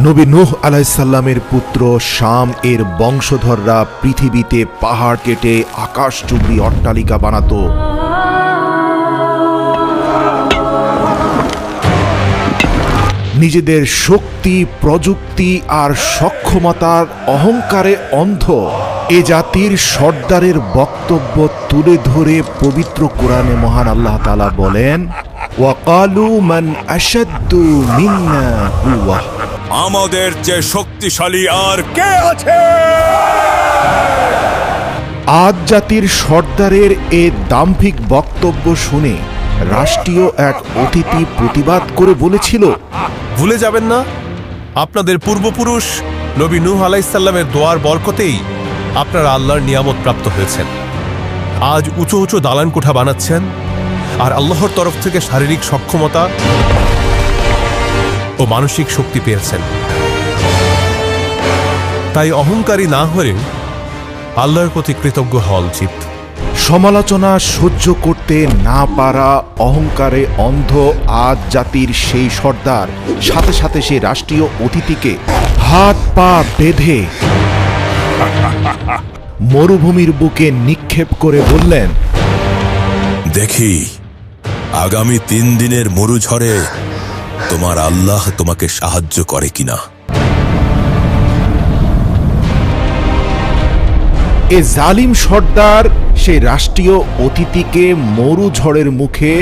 নবী নূহ আলাইহিস সালামের পুত্র শাম এর বংশধররা পৃথিবীতে পাহাড় কেটে আকাশচুম্বী অট্টালিকা বানাতো। নিজেদের শক্তি, প্রযুক্তি আর সক্ষমতার অহংকারে অন্ধ এ জাতির সর্দারের বক্তব্য তুলে ধরে পবিত্র কোরআনে মহান আল্লাহ তাআলা বলেন, ওয়াকালু মান আশাদ্দু মিন্না কুওয়া, আমাদের যে শক্তিশালী আর কে আছে? আদ জাতির সর্দারের এ দাম্ভিক বক্তব্য শুনে রাষ্ট্রীয় এক অতিথি প্রতিবাদ করে বলেছিল, ভুলে যাবেন না, আপনাদের পূর্বপুরুষ নবী নূহ আলাইহিস সালামের দোয়ার বরকতেই আপনারা আল্লাহর নিয়ামত প্রাপ্ত হয়েছেন। আজ উঁচু উঁচু দালান কোঠা বানাচ্ছেন আর আল্লাহর তরফ থেকে শারীরিক সক্ষমতা ও মানসিক শক্তি পেয়েছেন। তাই অহংকারী না হয়ে আল্লাহর প্রতি কৃতজ্ঞ হওয়া উচিত। সমালোচনা সহ্য করতে না পারা অহংকারে অন্ধ আদ জাতির সেই সর্দার সাথে সাথে সেই রাষ্ট্রীয় অতিথিকে হাত পা বেঁধে মরুভূমির বুকে নিক্ষেপ করে বললেন, দেখি আগামী 3 দিনের মরুঝড়ে তোমার আল্লাহ তোমাকে সাহায্য করে কিনা। এ জালিম সর্দার সেই রাষ্ট্রীয় অতিথিকে মরুঝড়ের মুখে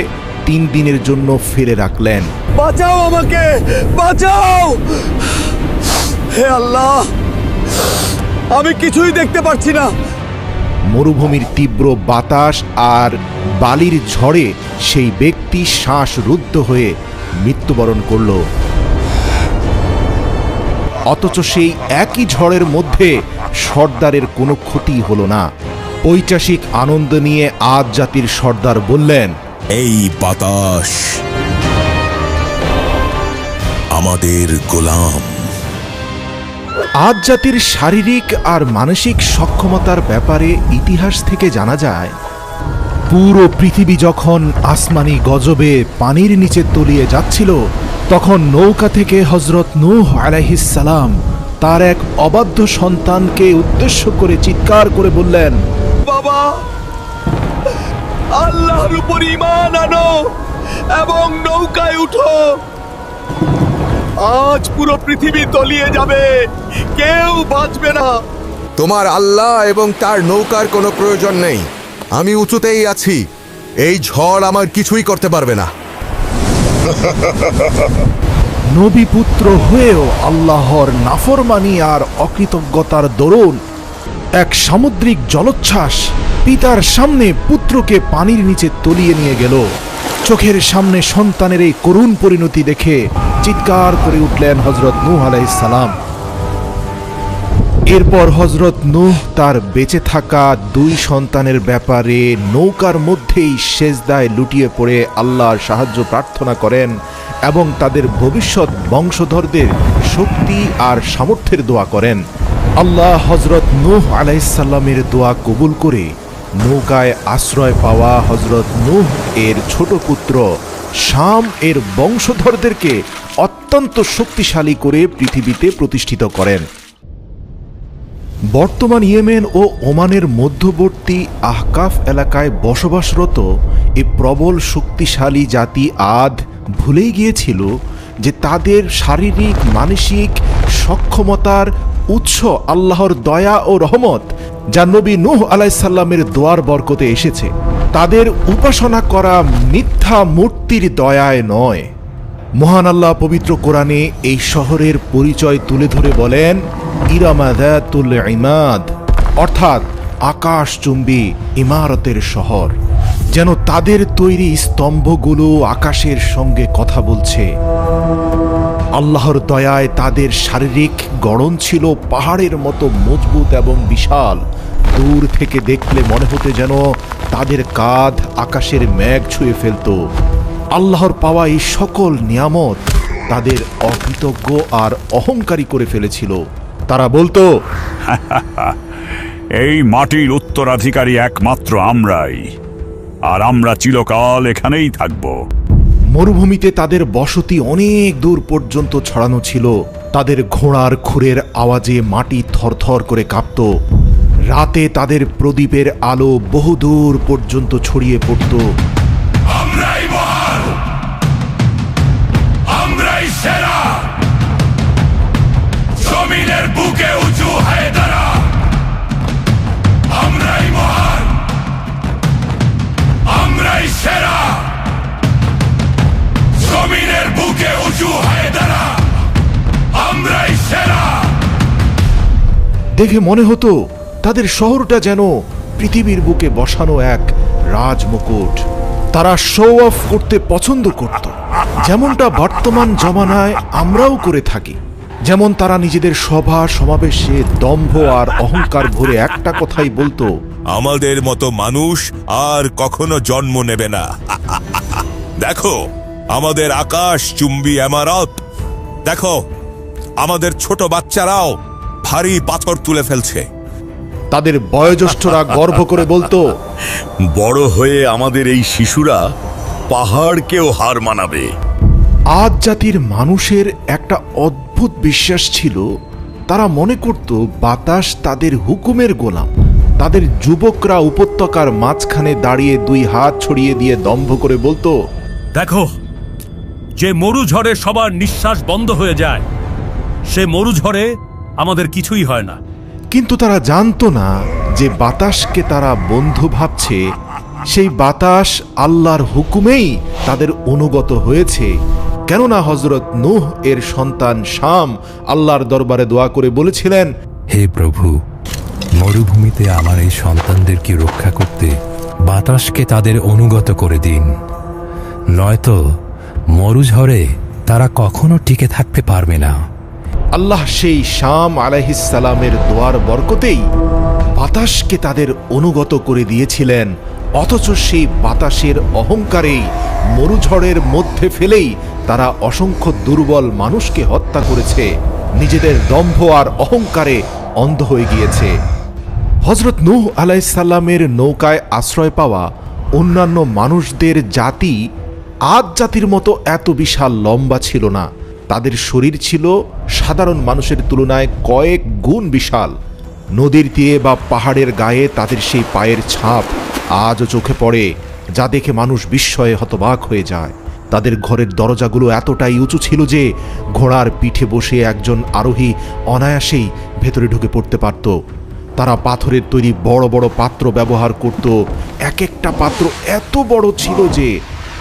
3 দিনের জন্য ফেলে রাখলেন। বাঁচাও আমাকে, বাঁচাও! হে আল্লাহ, আমি কিছুই দেখতে পাচ্ছি না। মরুভূমির তীব্র বাতাস আর বালির ঝড়ে সেই ব্যক্তি শ্বাসরুদ্ধ হয়ে মৃত্যুবরণ করল। অথচ সেই একই ঝড়ের মধ্যে সর্দারের কোনো ক্ষতি হলো না। ঐতিহাসিক আনন্দ নিয়ে আদ জাতির সর্দার বললেন, এই বাতাস আমাদের গোলাম। আদ জাতির শারীরিক আর মানসিক সক্ষমতার ব্যাপারে ইতিহাস থেকে জানা যায়, পুরো পৃথিবী যখন আসমানি গজবে পানির নিচে তলিয়ে যাচ্ছিল, তখন নৌকা থেকে হযরত নূহ আলাইহিস সালাম তার এক অবাধ্য সন্তানকে উদ্দেশ্য করে চিৎকার করে বললেন, বাবা, আল্লাহর উপর ঈমান আনো এবং নৌকায় উঠো। আজ পুরো পৃথিবী তলিয়ে যাবে, কেউ বাঁচবে না। তোমার আল্লাহ এবং তার নৌকার কোনো প্রয়োজন নেই। আমি উঁচুতেই আছি, এই ঝড় আমার কিছুই করতে পারবে না। নবী পুত্র হয়েও আল্লাহর নাফরমানি আর অকৃতজ্ঞতার দরুন এক সামুদ্রিক জলোচ্ছ্বাস পিতার সামনে পুত্রকে পানির নিচে তলিয়ে নিয়ে গেল। চোখের সামনে সন্তানের এই করুণ পরিণতি দেখে চিৎকার করে উঠলেন হযরত নূহ আলাইহিস সালাম। এরপর হযরত নূহ তার বেঁচে থাকা 2 সন্তানের ব্যাপারে নৌকার মধ্যেই সেজদায় লুটিয়ে পড়ে আল্লাহর সাহায্য প্রার্থনা করেন এবং তাদের ভবিষ্যৎ বংশধরদের শক্তি আর সামর্থ্যের দোয়া করেন। আল্লাহ হযরত নূহ আলাইহিস সালামের দোয়া কবুল করে নৌকায় আশ্রয় পাওয়া হযরত নূহ এর ছোট পুত্র শাম এর বংশধরদেরকে অত্যন্ত শক্তিশালী করে পৃথিবীতে প্রতিষ্ঠিত করেন। বর্তমান ইয়েমেন ও ওমানের মধ্যবর্তী আহকাফ এলাকায় বসবাসরত এ প্রবল শক্তিশালী জাতি আদ ভুলেই গিয়েছিল যে তাদের শারীরিক মানসিক সক্ষমতার উৎস আল্লাহর দয়া ও রহমত, যা নবী নূহ আলাইহিস সালামের দোয়ার বরকতে এসেছে। তাদের উপাসনা করা মিথ্যা মূর্তির দয়ায় নয়। মহান আল্লাহ পবিত্র কোরআনে এই শহরের পরিচয় তুলে ধরে বলেন, ইরামা যাতুল ইমাদ, অর্থাৎ আকাশচুম্বী ইমারতের শহর। যেন তাদের তৈরি স্তম্ভগুলো আকাশের সঙ্গে কথা বলছে। আল্লাহর দয়ায় তাদের শারীরিক গড়ন ছিল পাহাড়ের মতো মজবুত এবং বিশাল। দূর থেকে দেখলে মনে হতে যেন তাদের কাঁধ আকাশের মেঘ ছুঁয়ে ফেলত। আল্লাহর পাওয়া এই সকল নিয়ামত তাদের অকৃতজ্ঞ আর অহংকারী করে ফেলেছিল। তারা বলতো, এই মাটির উত্তরাধিকারী একমাত্র আমরাই, আর আমরা চিরকাল এখানেই থাকব। মরুভূমিতে তাদের বসতি অনেক দূর পর্যন্ত ছড়ানো ছিল। তাদের ঘোড়ার খুরের আওয়াজে মাটি থরথর করে কাঁপত। রাতে তাদের প্রদীপের আলো বহুদূর পর্যন্ত ছড়িয়ে পড়ত। আমরাই মহান, আমরাই সেরা, জমিনের বুকে উঁচু হয়ে দাঁড়া। আমরাই মহান, আমরাই সেরা, জমিনের বুকে উঁচু হয়ে দাঁড়া। আমরাই সেরা। দেখে মনে হতো তাদের শহরটা যেন পৃথিবীর বুকে বসানো এক রাজমুকুট। তারা শো অফ করতে পছন্দ করত, যেমনটা বর্তমান জমানায় আমরাও করে থাকি। যেমন তারা নিজেদের সভা সমাবেশে দম্ভ আর অহংকার ভরে একটা কথাই বলতো, আমাদের মতো মানুষ আর কখনো জন্ম নেবে না। দেখো আমাদের আকাশ চুম্বী ইমারত, দেখো আমাদের ছোট বাচ্চারাও ভারী পাথর তুলে ফেলছে। তাদের বয়োজ্যেষ্ঠরা গর্ব করে বলতো, বড় হয়ে আমাদের এই শিশুরা পাহাড়কেও হার মানাবে। আদ জাতির মানুষের একটা অদ্ভুত বিশ্বাস ছিল, তারা মনে করত বাতাস তাদের হুকুমের গোলাম। তাদের যুবকরা উপত্যকার মাঝখানে দাঁড়িয়ে দুই হাত ছড়িয়ে দিয়ে দম্ভ করে বলতো, দেখো, যে মরুঝড়ে সবার নিঃশ্বাস বন্ধ হয়ে যায়, সে মরুঝড়ে আমাদের কিছুই হয় না। কিন্তু তারা জানতো না যে বাতাসকে তারা বন্ধু ভাবছে, সেই বাতাস আল্লাহর হুকুমেই তাদের অনুগত হয়েছে। কেননা হযরত নূহ এর সন্তান শাম আল্লাহর দরবারে দোয়া করে বলেছিলেন, হে প্রভু, মরুভূমিতে আমার এই সন্তানদেরকে রক্ষা করতে বাতাসকে তাদের অনুগত করে দিন, নয়তো মরুঝড়ে তারা কখনো টিকে থাকতে পারবে না। আল্লাহ সেই শাম আলাইহিসসালামের দোয়ার বরকতেই বাতাসকে তাদের অনুগত করে দিয়েছিলেন। অথচ সেই বাতাসের অহংকারেই মরুঝড়ের মধ্যে ফেলেই তারা অসংখ্য দুর্বল মানুষকে হত্যা করেছে, নিজেদের দম্ভ আর অহংকারে অন্ধ হয়ে গিয়েছে। হযরত নূহ আলাইহিসসালামের নৌকায় আশ্রয় পাওয়া অন্যান্য মানুষদের জাতি আদ জাতির মতো এত বিশাল লম্বা ছিল না। তাদের শরীর ছিল সাধারণ মানুষের তুলনায় কয়েক গুণ বিশাল। নদীর তীরে বা পাহাড়ের গায়ে তাদের সেই পায়ের ছাপ আজও চোখে পড়ে, যা দেখে মানুষ বিস্ময়ে হতবাক হয়ে যায়। তাদের ঘরের দরজাগুলো এতটাই উঁচু ছিল যে ঘোড়ার পিঠে বসে একজন আরোহী অনায়াসেই ভেতরে ঢুকে পড়তে পারত। তারা পাথরের তৈরি বড় বড় পাত্র ব্যবহার করত। এক একটা পাত্র এত বড় ছিল যে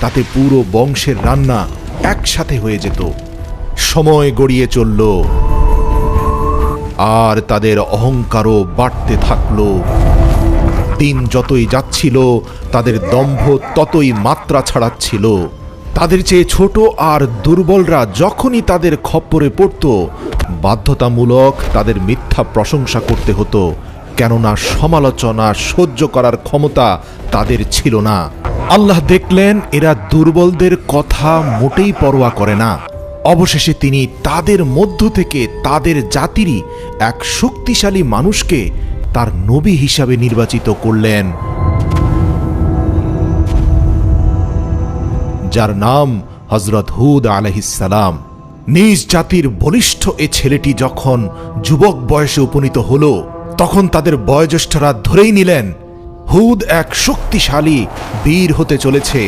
তাতে পুরো বংশের রান্না একসাথে হয়ে যেত। সময় গড়িয়ে চলল আর তাদের অহংকারও বাড়তে থাকল। দিন যতই যাচ্ছিল তাদের দম্ভ ততই মাত্রা ছাড়াচ্ছিল। তাদের চেয়ে ছোট আর দুর্বলরা যখনই তাদের খপ্পরে পড়ত, বাধ্যতামূলক তাদের মিথ্যা প্রশংসা করতে হতো, কেননা সমালোচনা সহ্য করার ক্ষমতা তাদের ছিল না। আল্লাহ দেখলেন এরা দুর্বলদের কথা মোটেই পরোয়া করে না। অবশেষে তিনি তাদের মধ্য থেকে তাদের জাতিরই এক শক্তিশালী মানুষকে তার নবী হিসাবে নির্বাচিত করলেন, যার নাম হযরত হুদ আলাইহিসসালাম। নিজ জাতির বলিষ্ঠ এ ছেলেটি যখন যুবক বয়সে উপনীত হল, তখন তাদের বয়োজ্যেষ্ঠরা ধরেই নিলেন হুদ এক শক্তিশালী বীর হতে চলেছে,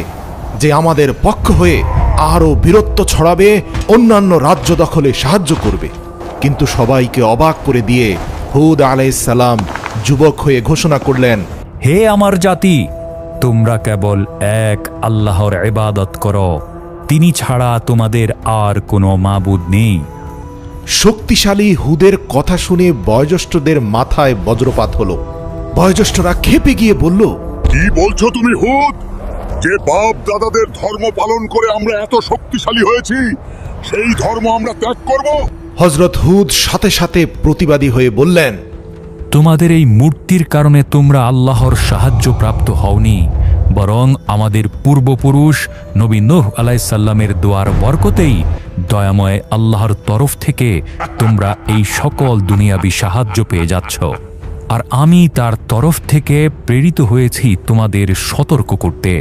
যে আমাদের পক্ষ হয়ে আরও বীরত্ব ছড়াবে, অন্যান্য রাজ্য দখলে সাহায্য করবে। কিন্তু সবাইকে অবাক করে দিয়ে হুদ আলাইহিসসালাম যুবক হয়ে ঘোষণা করলেন, হে আমার জাতি, তোমরা কেবল এক আল্লাহর ইবাদত করো, তিনি ছাড়া তোমাদের আর কোনো মাবুদ নেই। শক্তিশালী হুদের কথা শুনে বয়োজ্যেষ্ঠদের মাথায় বজ্রপাত হলো। বয়োজ্যেষ্ঠরা ক্ষেপে গিয়ে বলল, কি বলছো তুমি হুদ? যে বাপ দাদাদের ধর্ম পালন করে আমরা এত শক্তিশালী হয়েছি, সেই ধর্ম আমরা ত্যাগ করব? হযরত হুদ সাথে সাথে প্রতিবাদী হয়ে বললেন, তোমাদের এই মূর্তির কারণে তোমরা আল্লাহর সাহায্য প্রাপ্ত হওনি, বরং আমাদের পূর্বপুরুষ নবী নূহ আলাইহিসসালামের দোয়ার বরকতেই দয়াময় আল্লাহর তরফ থেকে তোমরা এই সকল দুনিয়াবী সাহায্য পেয়ে যাচ্ছ। আর আমি তার তরফ থেকে প্রেরিত হয়েছি তোমাদের সতর্ক করতে।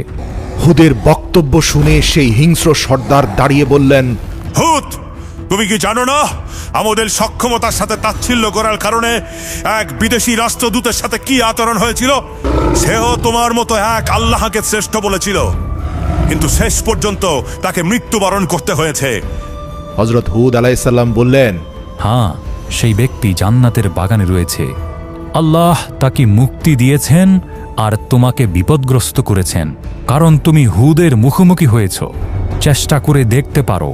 হুদের বক্তব্য শুনে সেই হিংস্র সর্দার দাঁড়িয়ে বললেন, হুদ, তুমি কি জানো না আমাদের সক্ষমতার সাথে তাচ্ছিল্য করার কারণে এক বিদেশি রাষ্ট্রদূতের সাথে কি আচরণ হয়েছিল? সেও তোমার মতো এক আল্লাহকে শ্রেষ্ঠ বলেছিল, কিন্তু শেষ পর্যন্ত তাকে মৃত্যুবরণ করতে হয়েছে। হযরত হুদ আলাইহিসসালাম বললেন, হ্যাঁ, সেই ব্যক্তি জান্নাতের বাগানে রয়েছে। আল্লাহ তাকে মুক্তি দিয়েছেন আর তোমাকে বিপদগ্রস্ত করেছেন, কারণ তুমি হুদের মুখোমুখি হয়েছ। চেষ্টা করে দেখতে পারো,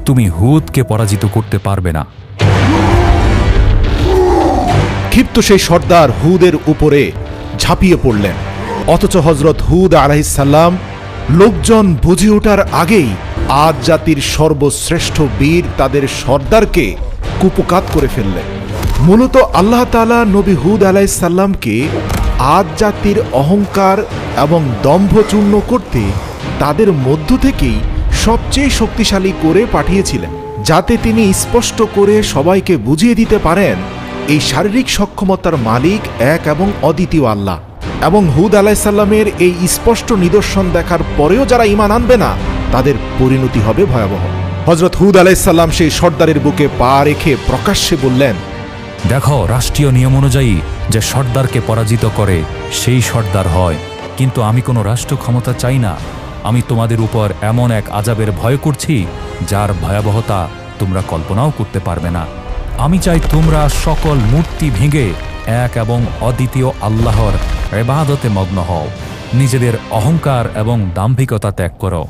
তুমি হুদকে পরাজিত করতে পারবে না। ক্ষিপ্ত সেই সর্দার হুদের উপরে ঝাঁপিয়ে পড়লেন। অথচ হযরত হুদ আলাইহিসসালাম লোকজন বুঝে ওঠার আগেই আদ জাতির সর্বশ্রেষ্ঠ বীর তাদের সর্দারকে কুপকাত করে ফেললেন। মূলত আল্লাহ তাআলা নবী হুদ আলাইহিসসালামকে আদ জাতির অহংকার এবং দম্ভ চূর্ণ করতে তাদের মধ্য থেকেই সবচেয়ে শক্তিশালী করে পাঠিয়েছিলেন, যাতে তিনি স্পষ্ট করে সবাইকে বুঝিয়ে দিতে পারেন এই শারীরিক সক্ষমতার মালিক এক এবং অদ্বিতীয় আল্লাহ। এবং হুদ আলাইহিসসালামের এই স্পষ্ট নিদর্শন দেখার পরেও যারা ঈমান আনবে না, তাদের পরিণতি হবে ভয়াবহ। হযরত হুদ আলাইহিসসালাম সেই সর্দারের বুকে পা রেখে প্রকাশ্যে বললেন, দেখো, রাষ্ট্রীয় নিয়ম অনুযায়ী যে সর্দারকে পরাজিত করে সেই সর্দার হয়, কিন্তু আমি কোনো রাষ্ট্র ক্ষমতা চাই না। আমি তোমাদের উপর এমন এক আযাবের ভয় করছি যার ভয়াবহতা তোমরা কল্পনাও করতে পারবে না। আমি চাই তোমরা সকল মূর্তি ভেঙে এক এবং অদ্বিতীয় আল্লাহর ইবাদতে মগ্ন হও, নিজেদের অহংকার এবং দাম্ভিকতা ত্যাগ করো।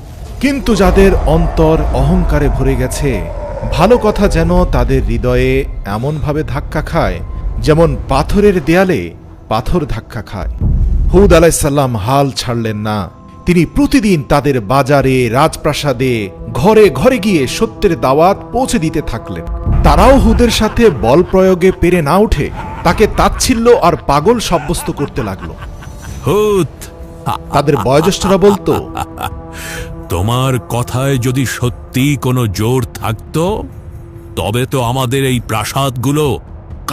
কিন্তু যাদের অন্তর অহংকারে ভরে গেছে, ভালো কথা যেন তাদের হৃদয়ে এমনভাবে ধাক্কা খায় যেমন পাথরের দেয়ালে পাথর ধাক্কা খায়। হুদ আলাইহিসসালাম হাল ছাড়লেন না। তিনি প্রতিদিন তাদের বাজারে, রাজপ্রাসাদে, ঘরে ঘরে গিয়ে সত্যের দাওয়াত পৌঁছে দিতে থাকলেন। তারাও হুদের সাথে বল প্রয়োগে পেরে না উঠে তাকে তাচ্ছিল্য আর পাগল সাব্যস্ত করতে লাগলো। হুদ, তাদের বয়োজ্যেষ্ঠরা বলতো, তোমার কথায় যদি সত্যি কোনো জোর থাকতো তবে তো আমাদের এই প্রাসাদগুলো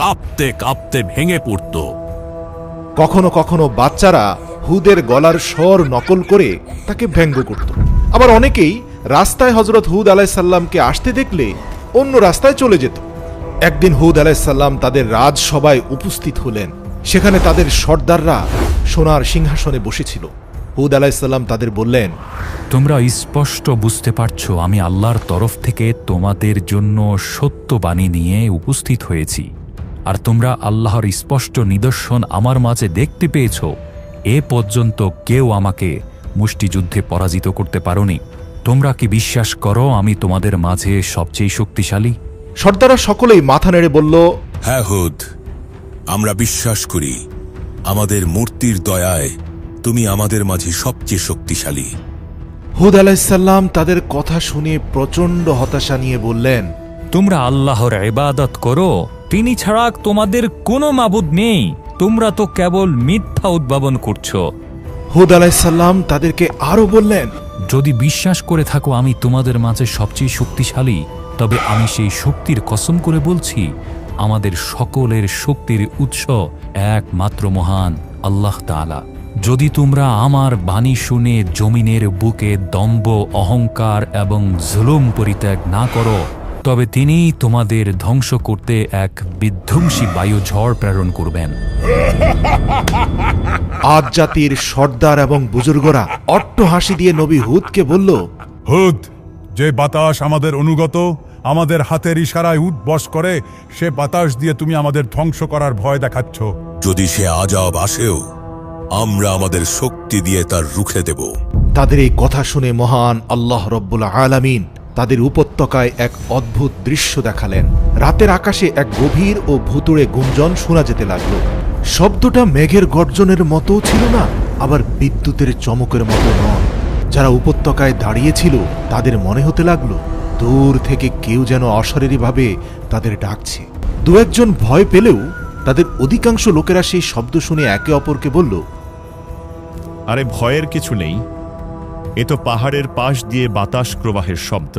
কাঁপতে কাঁপতে ভেঙে পড়তো। কখনো কখনো বাচ্চারা হুদের গলার স্বর নকল করে তাকে ব্যঙ্গ করত। আবার অনেকেই রাস্তায় হযরত হুদ আলাইহিসসালামকে আসতে দেখলে অন্য রাস্তায় চলে যেত। একদিন হুদ আলাইহিসসালাম তাদের রাজসভায় উপস্থিত হলেন। সেখানে তাদের সর্দাররা সোনার সিংহাসনে বসেছিল। হুদ আলাইহিসসালাম তাদের বললেন, তোমরা স্পষ্ট বুঝতে পারছো আমি আল্লাহর তরফ থেকে তোমাদের জন্য সত্য বাণী নিয়ে উপস্থিত হয়েছি, আর তোমরা আল্লাহর স্পষ্ট নিদর্শন আমার মাঝে দেখতে পেয়েছ। এ পর্যন্ত কেউ আমাকে মুষ্টিযুদ্ধে পরাজিত করতে পারোনি। তোমরা কি বিশ্বাস করো আমি তোমাদের মাঝে সবচেয়ে শক্তিশালী? সর্দাররা সকলেই মাথা নেড়ে বলল, হ্যাঁ হুদ, আমরা বিশ্বাস করি আমাদের মূর্তির দয়ায় তুমি আমাদের মাঝে সবচেয়ে শক্তিশালী। হুদ আলাইহিসসালাম তাদের কথা শুনে প্রচণ্ড হতাশা নিয়ে বললেন, তোমরা আল্লাহর ইবাদত করো, তিনি ছাড়া তোমাদের কোনো মাবুদ নেই। তোমরা তো কেবল মিথ্যা উদ্ভাবন করছো। হুদ আলাইহিসসালাম তাদেরকে আরো বললেন, যদি বিশ্বাস করে থাকো আমি তোমাদের মাঝে সবচেয়ে শক্তিশালী, তবে আমি সেই শক্তির কসম করে বলছি, আমাদের সকলের শক্তির উৎস একমাত্র মহান আল্লাহ তাআলা। যদি তোমরা আমার বাণী শুনে জমিনের বুকে দম্ভ, অহংকার এবং জুলুম পরিত্যাগ না করো, তবে তিনি তোমাদের ধ্বংস করতে এক বিধ্বংসী বায়ু ঝড় প্রেরণ করবেন। আদ জাতির সর্দার এবং বুজুর্গরা অট্ট হাসি দিয়ে নবী হুদকে বলল, হুদ, যে বাতাস আমাদের অনুগত, আমাদের হাতের ইশারায় উঠবস করে, সে বাতাস দিয়ে তুমি আমাদের ধ্বংস করার ভয় দেখাচ্ছ। যদি সে আযাব আসেও আমরা আমাদের শক্তি দিয়ে তার রুখে দেব। তাদের এই কথা শুনে মহান আল্লাহ রব্বুল আলামিন তাদের উপত্যকায় এক অদ্ভুত দৃশ্য দেখালেন। রাতের আকাশে এক গভীর ও ভুতুড়ে গুঞ্জন শোনা যেতে লাগলো। শব্দটা মেঘের গর্জনের মতো ছিল না, আবার বিদ্যুতের চমকের মতো নয়। যারা উপত্যকায় দাঁড়িয়েছিল তাদের মনে হতে লাগলো দূর থেকে কেউ যেন অশরীরীভাবে তাদের ডাকছে। দু একজন ভয় পেলেও তাদের অধিকাংশ লোকেরা সেই শব্দ শুনে একে অপরকে বলল, আরে ভয়ের কিছু নেই, এ তো পাহাড়ের পাশ দিয়ে বাতাস প্রবাহের শব্দ।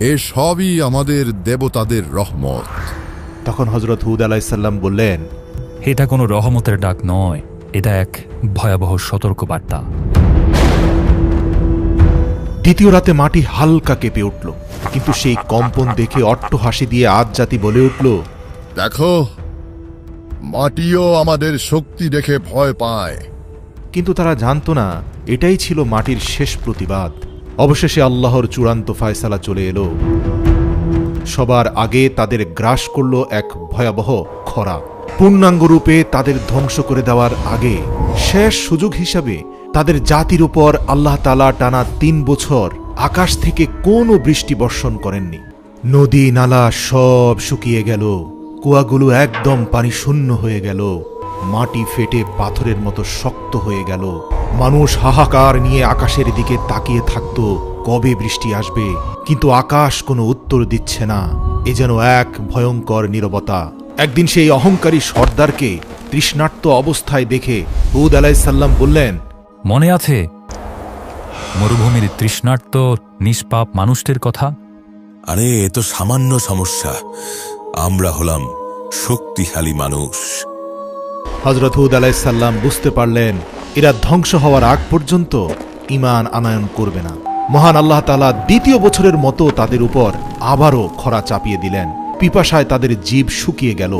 এ সবই আমাদের দেবতাদের রহমত। তখন হযরত হুদ আলাইহিসসালাম বললেন, এটা কোনো রহমতের ডাক নয়, এটা এক ভয়াবহ সতর্কবার্তা। দ্বিতীয় রাতে মাটি হালকা কেঁপে উঠল, কিন্তু সেই কম্পন দেখে অট্টহাসি দিয়ে আদ জাতি বলে উঠল, দেখো, মাটিও আমাদের শক্তি দেখে ভয় পায়। কিন্তু তারা জানত না এটাই ছিল মাটির শেষ প্রতিবাদ। অবশেষে আল্লাহর চূড়ান্ত ফায়সালা চলে এলো। সবার আগে তাদের গ্রাস করল এক ভয়াবহ খরা। পূর্ণাঙ্গ রূপে তাদের ধ্বংস করে দেওয়ার আগে শেষ সুযোগ হিসাবে তাদের জাতির উপর আল্লাহ তাআলা টানা ৩ বছর আকাশ থেকে কোনো বৃষ্টি বর্ষণ করেননি। নদী নালা সব শুকিয়ে গেল, কুয়াগুলো একদম পানি শূন্য হয়ে গেল, মাটি ফেটে পাথরের মতো শক্ত হয়ে গেল। মানুষ হাহাকার নিয়ে আকাশের দিকে তাকিয়ে থাকত, কবে বৃষ্টি আসবে, কিন্তু আকাশ কোনো উত্তর দিচ্ছে না। এ যেন এক ভয়ঙ্কর নীরবতা। একদিন সেই অহংকারী সর্দারকে তৃষ্ণার্ত অবস্থায় দেখে হুদ আলাইহিসসালাম বললেন, মনে আছে মরুভূমির তৃষ্ণার্ত নিষ্পাপ মানুষদের কথা? আরে এ তো সামান্য সমস্যা, আমরা হলাম শক্তিশালী মানুষ। হযরত হুদ আলাইহিসসালাম বুঝতে পারলেন এরা ধ্বংস হওয়ার আগ পর্যন্ত ঈমান আনয়ন করবে না। মহান আল্লাহ তাআলা দ্বিতীয় বছরের মতো তাদের উপর আবারও খরা চাপিয়ে দিলেন। পিপাসায় তাদের জিভ শুকিয়ে গেল।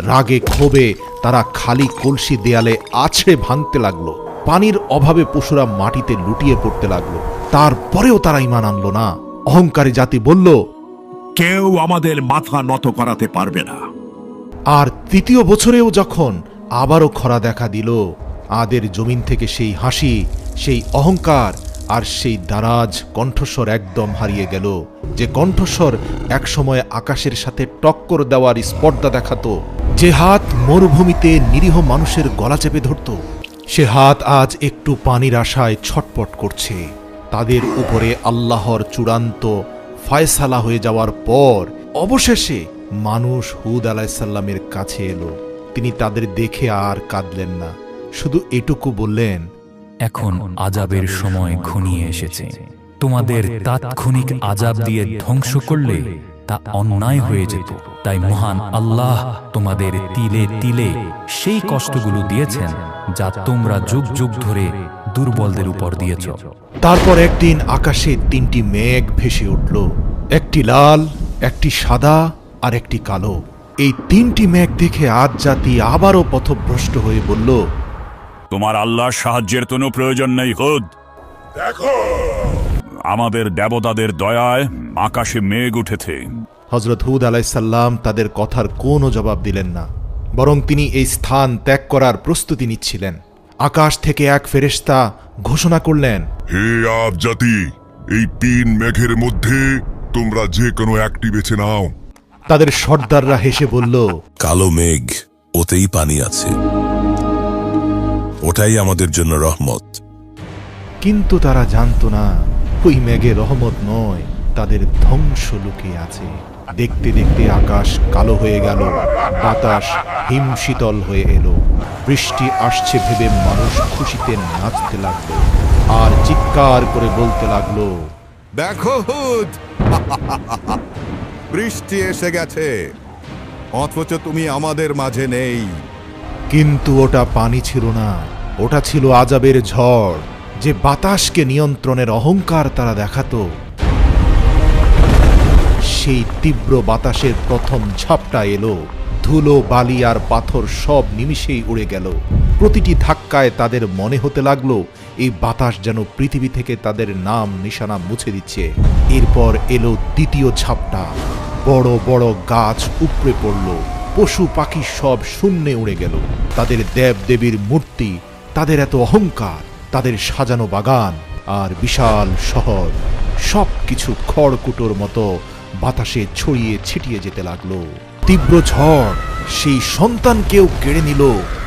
রাগে ক্ষোভে তারা খালি কলসি দেয়ালে আছড়ে ভাঙতে লাগলো। পানির অভাবে পশুরা মাটিতে লুটিয়ে পড়তে লাগলো। তারপরেও তারা ঈমান আনল না। অহংকারী জাতি বলল, কেউ আমাদের মাথা নত করাতে পারবে না। আর তৃতীয় বছরেও যখন আবারও খরা দেখা দিল, আদের জমিন থেকে সেই হাসি, সেই অহংকার আর সেই দারাজ কণ্ঠস্বর একদম হারিয়ে গেল। যে কণ্ঠস্বর একসময় আকাশের সাথে টক্কর দেওয়ার স্পর্ধা দেখাতো, যে হাত মরুভূমিতে নিরীহ মানুষের গলা চেপে ধরত, সে হাত আজ একটু পানির আশায় ছটপট করছে। তাদের উপরে আল্লাহর চূড়ান্ত ফায়সালা হয়ে যাওয়ার পর অবশেষে মানুষ হুদ আলাইহিসসালামের কাছে এলো। তিনি তাদের দেখে আর কাঁদলেন না, শুধু এটুকু বললেন, এখন আজাবের সময় ঘনিয়ে এসেছে। তোমাদের তাৎক্ষণিক আজাব দিয়ে ধ্বংস করলে তা অন্যায় হয়ে যেত। তাই মহান আল্লাহ তোমাদের তিলে তিলে সেই কষ্টগুলো দিয়েছেন যা তোমরা যুগ যুগ ধরে দুর্বলদের উপর দিয়েছ। তারপর একদিন আকাশে 3টি মেঘ ভেসে উঠল, একটি লাল, একটি সাদা আর একটি কালো। এই 3টি মেঘ দেখে আদ জাতি আবারও পথভ্রষ্ট হয়ে বলল, তোমার আল্লাহর সাহায্যের কোনো প্রয়োজন নেই হুদ। দেখো, আমাদের দেবতাদের দয়ায় আকাশে মেঘ উঠেছে। হযরত হুদ আলাইহিসসালাম তাদের কথার কোনো জবাব দিলেন না, বরং তিনি এই স্থান ত্যাগ করার প্রস্তুতি নিচ্ছিলেন। আকাশ থেকে এক ফেরেশতা ঘোষণা করলেন, হে আদ জাতি, এই 3 মেঘের মধ্যে তোমরা যে কোনো একটি বেছে নাও। তাদের সর্দাররা হেসে বলল, কালো মেঘ, ওতেই পানি আছে, ওটাই আমাদের জন্য রহমত। কিন্তু তারা জানত না ওই মেঘে রহমত নয়, তাদের ধ্বংস লুকিয়ে আছে। দেখতে দেখতে আকাশ কালো হয়ে গেল, বাতাস হিমশীতল হয়ে এলো। বৃষ্টি আসছে ভেবে মানুষ খুশিতে নাচতে লাগলো আর চিৎকার করে বলতে লাগলো, দেখো হুদ, বৃষ্টি এসে গেছে, অথচ তুমি আমাদের মাঝে নেই। কিন্তু ওটা পানি ছিল না, ওটা ছিল আযাবের ঝড়। যে বাতাসকে নিয়ন্ত্রণের অহংকার তারা দেখাতো, সেই তীব্র বাতাসের প্রথম ঝাপটা এলো। ধুলো, বালি আর পাথর সব নিমিষেই উড়ে গেল। প্রতিটি ধাক্কায় তাদের মনে হতে লাগলো এই বাতাস যেন পৃথিবী থেকে তাদের নাম নিশানা মুছে দিচ্ছে। এরপর এলো দ্বিতীয় ঝাপটা। বড় বড় গাছ উপড়ে পড়ল, পশু পাখি সব শূন্যে উড়ে গেল। তাদের দেব দেবীর মূর্তি, তাদের এত অহংকার, তাদের সাজানো বাগান আর বিশাল শহর সবকিছু খড়কুটোর মতো বাতাসে ছড়িয়ে ছিটিয়ে যেতে লাগলো। তীব্র ঝড় সেই সন্তানকেও কেড়ে নিল,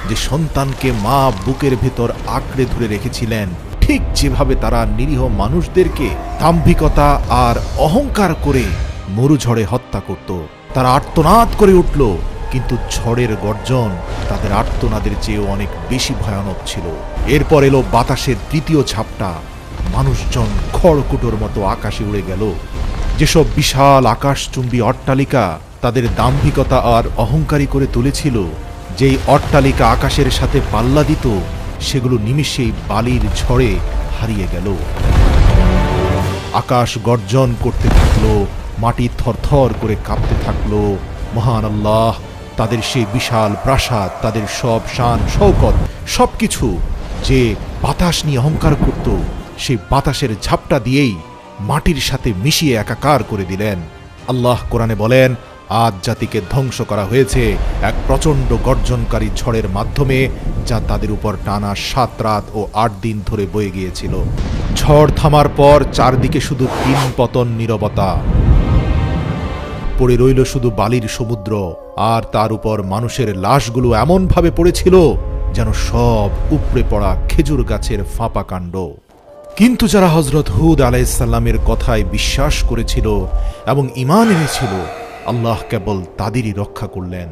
যে সন্তানকে মা বুকের ভেতর আঁকড়ে ধরে রেখেছিলেন। ঠিক যেভাবে তারা নিরীহ মানুষদেরকে দাম্ভিকতা আর অহংকার করে মরুঝড়ে হত্যা করত। তারা আর্তনাদ করে উঠল, কিন্তু ঝড়ের গর্জন তাদের আর্তনাদের চেয়েও অনেক বেশি ভয়ানক ছিল। এরপর এলো বাতাসের তৃতীয় ঝাপটা। মানুষজন খড়কুটোর মতো আকাশে উড়ে গেল। যেসব বিশাল আকাশচুম্বী অট্টালিকা তাদের দাম্ভিকতা আর অহংকারী করে তুলেছিল, যেই অট্টালিকা আকাশের সাথে পাল্লা দিত, সেগুলো নিমিষেই বালির ঝড়ে হারিয়ে গেল। আকাশ গর্জন করতে থাকলো, মাটি থরথর করে কাঁপতে থাকলো। মহান আল্লাহ তাদের সেই বিশাল প্রাসাদ, তাদের সব শান শৌকত সবকিছু যে বাতাস নিয়ে অহংকার করত, সেই বাতাসের ঝাপটা দিয়েই মাটির সাথে মিশিয়ে একাকার করে দিলেন। আল্লাহ কোরআনে বলেন, আদ জাতিকে ধ্বংস করা হয়েছে এক প্রচণ্ড গর্জনকারী ঝড়ের মাধ্যমে, যা তাদের উপর টানা 7 রাত ও 8 দিন ধরে বয়ে গিয়েছিল। ঝড় থামার পর চারদিকে শুধু তিন পতন নীরবতা, পড়ে রইল শুধু বালির সমুদ্র, আর তার উপর মানুষের লাশগুলো এমনভাবে পড়েছিল যেন সব উপড়ে পড়া খেজুর গাছের ফাঁপা কাণ্ড। কিন্তু যারা হযরত হুদ আলাইহিসসালামের কথায় বিশ্বাস করেছিল এবং ঈমান এনেছিল, আল্লাহ কেবল তাদেরই রক্ষা করলেন।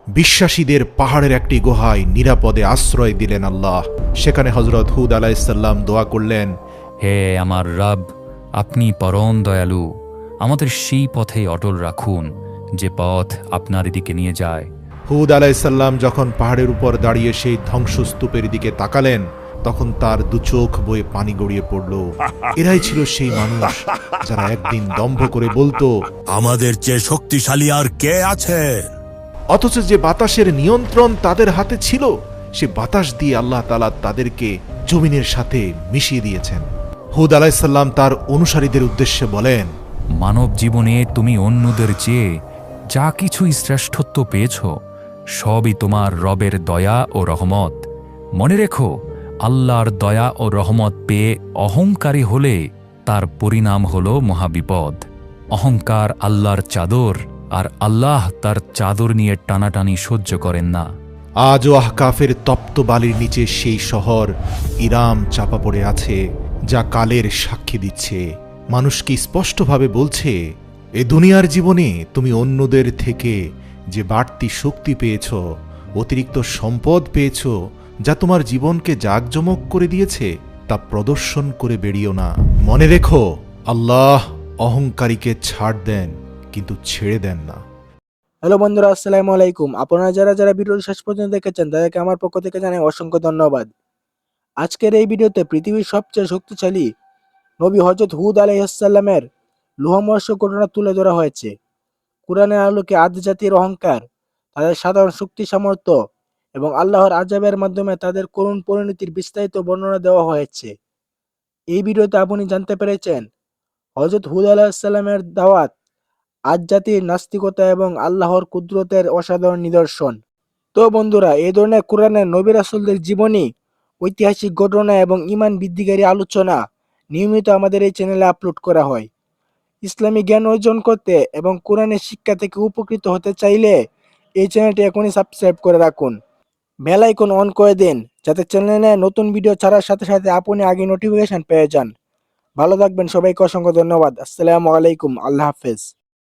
বিশ্বাসীদের পাহাড়ের একটি গুহায় নিরাপদে আশ্রয় দিলেন আল্লাহ। সেখানে হযরত হুদ আলাইহিসসালাম দোয়া করলেন, হে আমার রব, আপনি পরম দয়ালু, আমাদের সেই পথে অটল রাখুন যে পথ আপনার দিকে নিয়ে যায়। হুদ আলাইহিসসালাম যখন পাহাড়ের উপর দাঁড়িয়ে সেই ধ্বংসস্তূপের দিকে তাকালেন, তখন তার দু চোখ বয়ে পানি গড়িয়ে পড়ল। এরাই ছিল সেই মানুষ যারা একদিন দম্ভ করে বলতো, আমাদের চেয়ে শক্তিশালী আর কে আছে? অথচ যে বাতাসের নিয়ন্ত্রণ তাদের হাতে ছিল, সে বাতাস দিয়ে আল্লাহ তাআলা তাদেরকে জমিনের সাথে মিশিয়ে দিয়েছেন। হুদ আলাইহিসসালাম তার অনুসারীদের উদ্দেশ্যে বলেন, মানব জীবনে তুমি অন্যদের চেয়ে যা কিছুই শ্রেষ্ঠত্ব পেয়েছ, সবই তোমার রবের দয়া ও রহমত। মনে রেখো, আল্লাহর দয়া ও রহমত পেয়ে অহংকারী হলে তার পরিণাম হল মহাবিপদ। অহংকার আল্লাহর চাদর, আর আল্লাহ তার চাদর নিয়ে টানাটানি সহ্য করেন না। আজও আহকাফের তপ্ত বালির নিচে সেই শহর ইরাম চাপা পড়ে আছে, যা কালের সাক্ষী দিচ্ছে, মানুষকে স্পষ্টভাবে বলছে, এ দুনিয়ার জীবনে তুমি অন্যদের থেকে যে বাড়তি শক্তি পেয়েছ, অতিরিক্ত সম্পদ পেয়েছ, যা তোমার জীবনকে জাঁকজমক করে দিয়েছে, তা প্রদর্শন করে বেরিও না। মনে রেখো, আল্লাহ অহংকারীকে ছাড় দেন, কিন্তু ছেড়ে দেন না। হ্যালো বন্ধুরা, আসসালামু আলাইকুম। আপনারা যারা যারা ভিডিওটি শেষ পর্যন্ত দেখেছেন, তাদেরকে আমার পক্ষ থেকে জানাই অসংখ্য ধন্যবাদ। আজকের এই ভিডিওতে পৃথিবীর সবচেয়ে শক্তিশালী নবী হযরত হুদ আলাইহিসসালামের লোহমর্ষ ঘটনা তুলে ধরা হয়েছে। কুরআনের আলোকে আদ জাতির অহংকার, তাদের সাধারণ শক্তি সামর্থ্য এবং আল্লাহর আযাবের মাধ্যমে তাদের করুণ পরিণতির বিস্তারিত বর্ণনা দেওয়া হয়েছে। এই ভিডিওতে আপনি জানতে পেরেছেন হযরত হুদ আলাইহিসসালামের দাওয়াত, আদ জাতির নাস্তিকতা এবং আল্লাহর কুদরতের অসাধারণ নিদর্শন। তো বন্ধুরা, এই ধরনের কোরআনের নবী রাসূলদের জীবনী, ঐতিহাসিক ঘটনা এবং ঈমান বৃদ্ধিকারী আলোচনা নিয়মিত আমাদের এই চ্যানেলে আপলোড করা হয়। ইসলামী জ্ঞান অর্জন করতে এবং কোরআনের শিক্ষা থেকে উপকৃত হতে চাইলে এই চ্যানেলটি এখনই সাবস্ক্রাইব করে রাখুন। বেল আইকন অন করে দিন, যাতে চ্যানেলে নতুন ভিডিও ছাড়ার সাথে সাথে আপনি আগে নোটিফিকেশন পেয়ে যান। ভালো থাকবেন, সবাইকে অসংখ্য ধন্যবাদ। আসসালামু আলাইকুম, আল্লাহ হাফেজ।